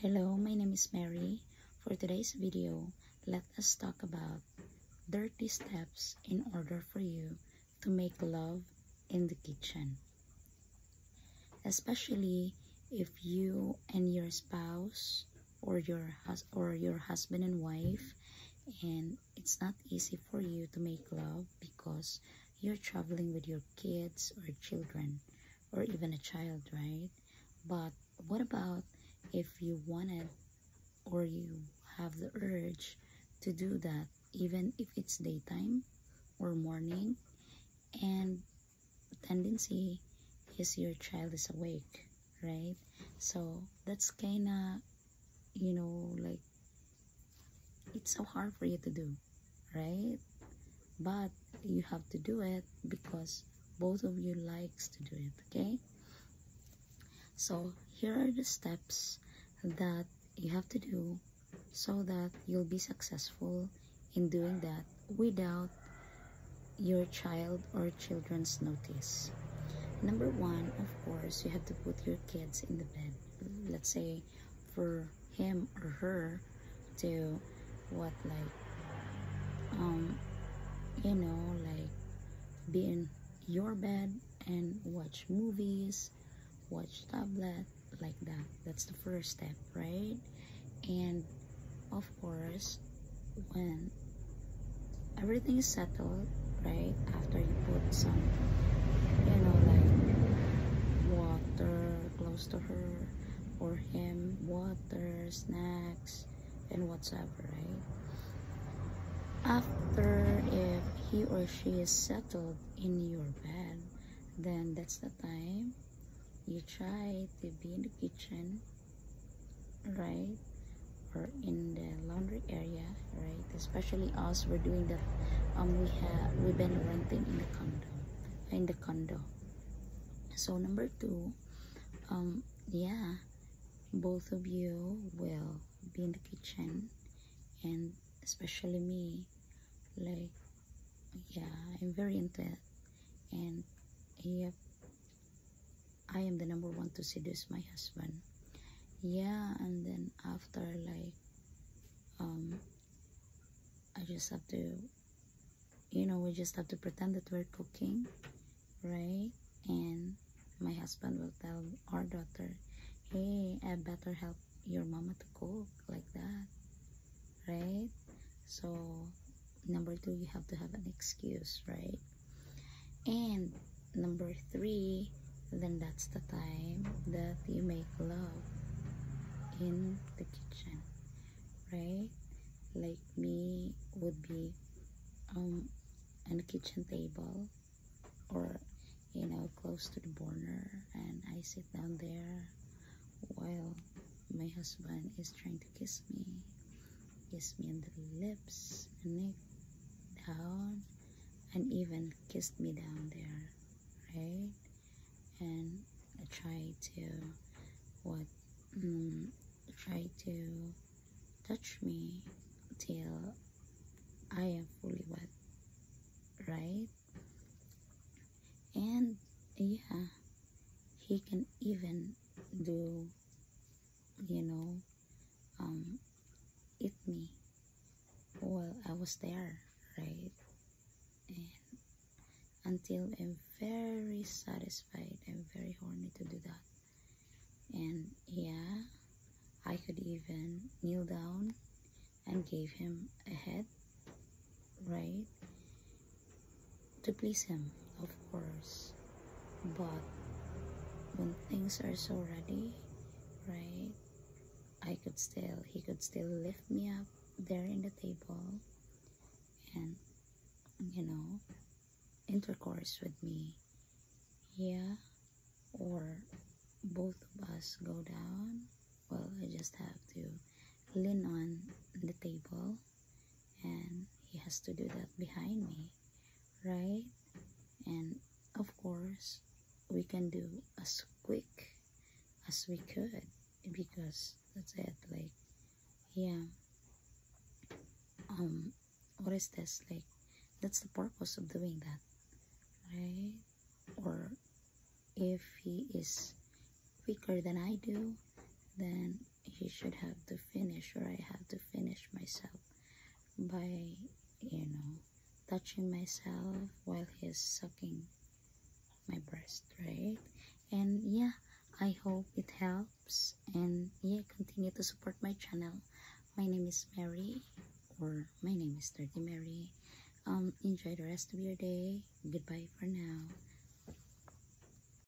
Hello, my name is Mary. For today's video, let us talk about 30 steps in order for you to make love in the kitchen. Especially if you and your spouse or your husband and wife, and it's not easy for you to make love because you're traveling with your kids or children or even a child, right? But what about if you wanted or you have the urge to do that even if it's daytime or morning, and the tendency is your child is awake, right? So that's kinda, like, it's so hard for you to do, right? But you have to do it because both of you likes to do it, okay? So here are the steps that you have to do so that you'll be successful in doing that without your child or children's notice. Number one, of course, you have to put your kids in the bed. Let's say for him or her to um like be in your bed and watch movies, watch tablet, like that. That's the first step, right? And of course, when everything is settled, right, after you put some like water close to her or him, water, snacks, and whatsoever, right? After, if he or she is settled in your bed, then that's the time you try to be in the kitchen, right, or in the laundry area, right? Especially us, we're doing that. We've been renting in the condo. So number two, yeah, both of you will be in the kitchen, and especially me, like, yeah, I'm very into it, and yep, I am the number one to seduce my husband. Yeah, and then after, like, I just have to, we just have to pretend that we're cooking, right? And my husband will tell our daughter, hey, I better help your mama to cook, like that, right? So number two, you have to have an excuse, right? And number three, then that's the time that you make love in the kitchen, right? Like me would be on the kitchen table, or close to the burner, and I sit down there while my husband is trying to kiss me on the lips, neck, down, and even kissed me down there, right? And I try to try to touch me till I am fully wet, right? And yeah, he can even do, eat me while I was there, right? And until I'm very satisfied, I'm very horny to do that. And yeah, I could even kneel down and gave him a head, right, to please him, of course. But when things are so ready, right, he could still lift me up there in the table and intercourse with me. Yeah, or both of us go down. Well, I just have to lean on the table, and he has to do that behind me, right? And of course, we can do as quick as we could, because that's it. Like, yeah, what is this? Like, that's the purpose of doing that, right? Or if he is quicker than I do, then he should have to finish, or I have to finish myself by, touching myself while he's sucking my breast, right? And yeah, I hope it helps. And yeah, continue to support my channel. My name is Mary, or my name is 30 Mary. Enjoy the rest of your day. Goodbye for now.